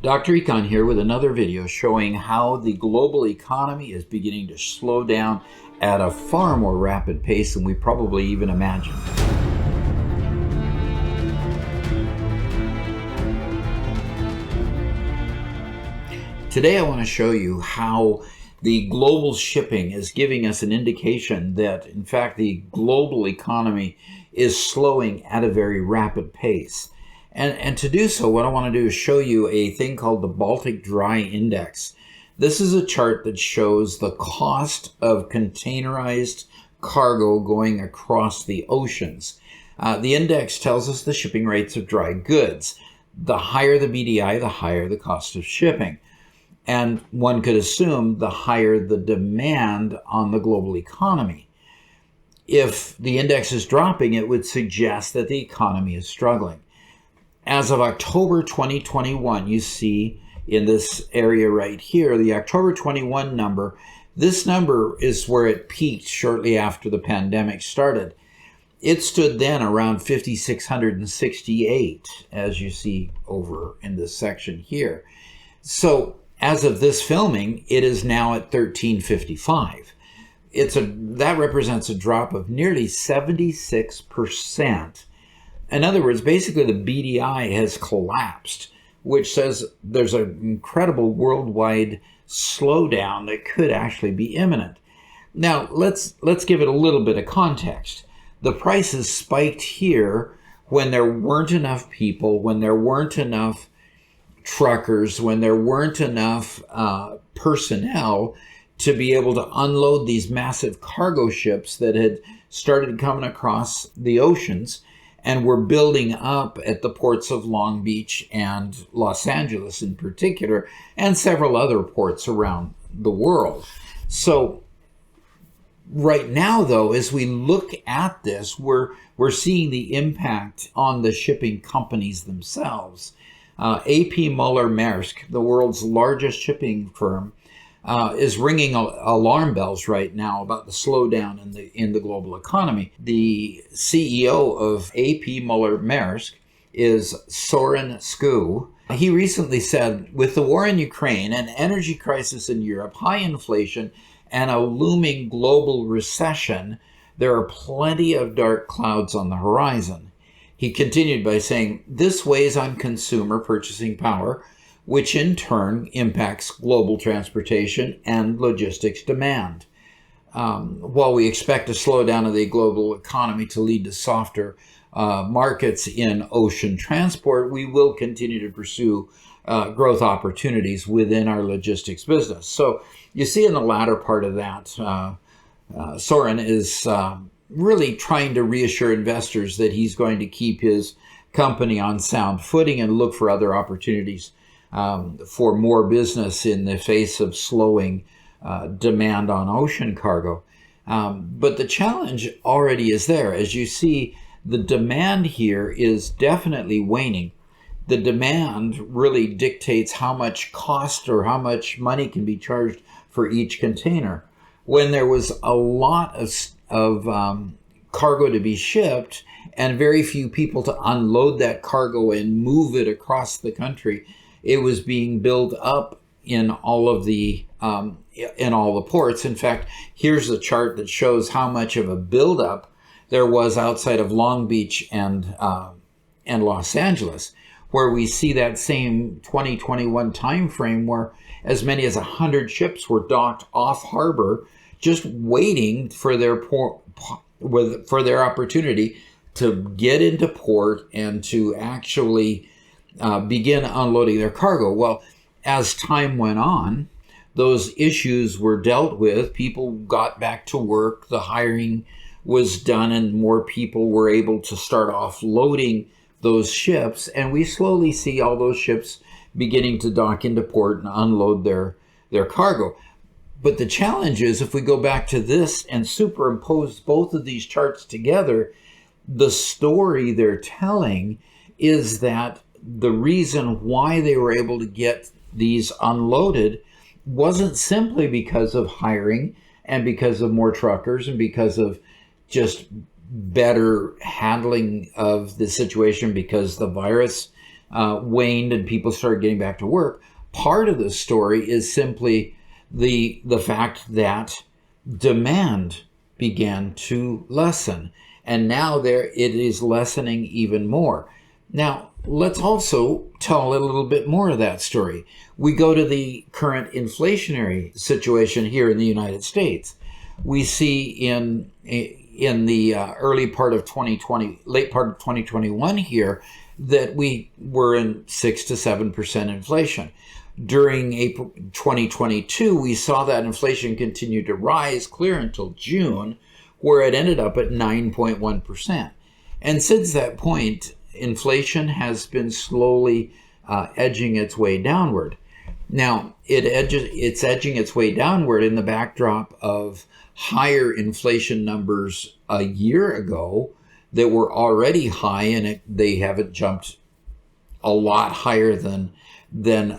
Dr. Econ here with another video showing how the global economy is beginning to slow down at a far more rapid pace than we probably even imagined. Today I want to show you how the global shipping is giving us an indication that, in fact, the global economy is slowing at a very rapid pace. And to do so, what I want to do is show you a thing called the Baltic Dry Index. This is a chart that shows the cost of containerized cargo going across the oceans. The index tells us the shipping rates of dry goods. The higher the BDI, the higher the cost of shipping. And one could assume the higher the demand on the global economy. If the index is dropping, it would suggest that the economy is struggling. As of October 2021, you see in this area right here, the October 21 number, this number is where it peaked shortly after the pandemic started. It stood then around 5,668, as you see over in this section here. So as of this filming, it is now at 1,355. That represents a drop of nearly 76%. In other words, basically the BDI has collapsed, which says there's an incredible worldwide slowdown that could actually be imminent. Now, let's give it a little bit of context. The prices spiked here when there weren't enough people, when there weren't enough truckers, when there weren't enough personnel to be able to unload these massive cargo ships that had started coming across the oceans and were building up at the ports of Long Beach and Los Angeles in particular, and several other ports around the world. So right now, though, as we look at this, we're seeing the impact on the shipping companies themselves. A.P. Moller-Maersk, the world's largest shipping firm, is ringing alarm bells right now about the slowdown in the global economy. The CEO of A.P. Moller-Maersk is Søren Skou. He recently said, with the war in Ukraine, an energy crisis in Europe, high inflation, and a looming global recession, there are plenty of dark clouds on the horizon. He continued by saying, this weighs on consumer purchasing power, which in turn impacts global transportation and logistics demand. While we expect a slowdown of the global economy to lead to softer markets in ocean transport, we will continue to pursue growth opportunities within our logistics business. So you see in the latter part of that, Søren is really trying to reassure investors that he's going to keep his company on sound footing and look for other opportunities for more business in the face of slowing demand on ocean cargo. But the challenge already is there. As you see, the demand here is definitely waning. The demand really dictates how much cost or how much money can be charged for each container. When there was a lot of cargo to be shipped and very few people to unload that cargo and move it across the country, it was being built up in all the ports. In fact, here's a chart that shows how much of a buildup there was outside of Long Beach and Los Angeles, where we see that same 2021 time frame where as many as 100 ships were docked off harbor, just waiting for their opportunity to get into port and to actually begin unloading their cargo. Well, as time went on, those issues were dealt with. People got back to work, the hiring was done, and more people were able to start offloading those ships. And we slowly see all those ships beginning to dock into port and unload their cargo. But the challenge is, if we go back to this and superimpose both of these charts together, the story they're telling is that the reason why they were able to get these unloaded wasn't simply because of hiring and because of more truckers and because of just better handling of the situation because the virus waned and people started getting back to work. Part of the story is simply the fact that demand began to lessen, and now it is lessening even more. Now, let's also tell a little bit more of that story. We go to the current inflationary situation here in the United States. We see in the early part of 2020, late part of 2021 here, that we were in 6 to 7% inflation. During April 2022, we saw that inflation continue to rise clear until June, where it ended up at 9.1%. And since that point, inflation has been slowly edging its way downward. Now, it's edging its way downward in the backdrop of higher inflation numbers a year ago that were already high, and they haven't jumped a lot higher than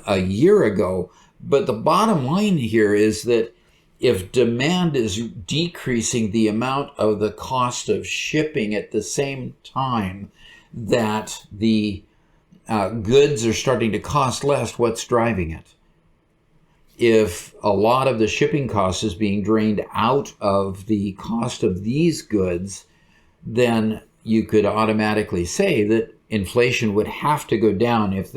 a year ago. But the bottom line here is that if demand is decreasing the amount of the cost of shipping at the same time that the goods are starting to cost less, what's driving it? If a lot of the shipping cost is being drained out of the cost of these goods, then you could automatically say that inflation would have to go down if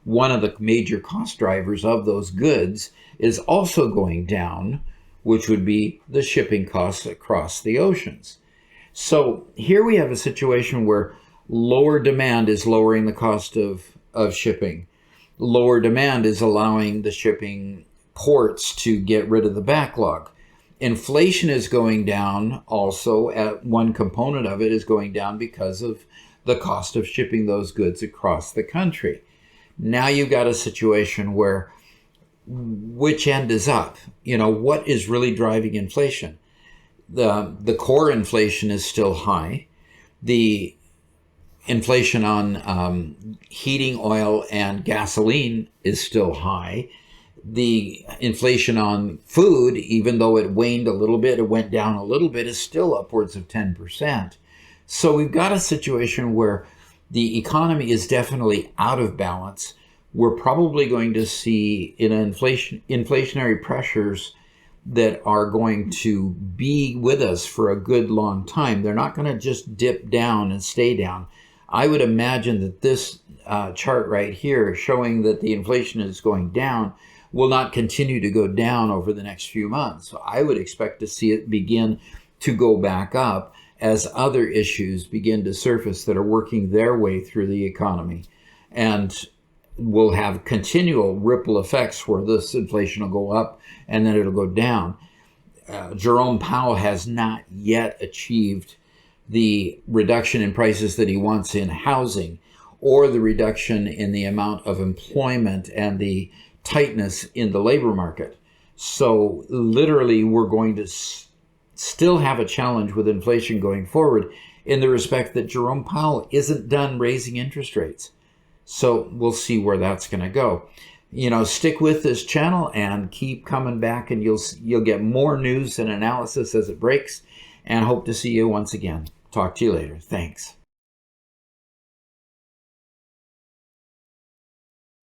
one of the major cost drivers of those goods is also going down, which would be the shipping costs across the oceans. So here we have a situation where lower demand is lowering the cost of shipping. Lower demand is allowing the shipping ports to get rid of the backlog. Inflation is going down also. One component of it is going down because of the cost of shipping those goods across the country. Now you've got a situation where which end is up? What is really driving inflation? The core inflation is still high. The inflation on heating oil and gasoline is still high. The inflation on food, even though it waned a little bit, it went down a little bit, is still upwards of 10%. So we've got a situation where the economy is definitely out of balance. We're probably going to see inflationary pressures that are going to be with us for a good long time. They're not going to just dip down and stay down. I would imagine that this chart right here showing that the inflation is going down will not continue to go down over the next few months. So I would expect to see it begin to go back up as other issues begin to surface that are working their way through the economy. And we'll have continual ripple effects where this inflation will go up and then it'll go down. Jerome Powell has not yet achieved the reduction in prices that he wants in housing, or the reduction in the amount of employment and the tightness in the labor market. So literally we're going to still have a challenge with inflation going forward, in the respect that Jerome Powell isn't done raising interest rates. So we'll see where that's going to go. Stick with this channel and keep coming back, and you'll get more news and analysis as it breaks, and hope to see you once again. Talk to you later. Thanks.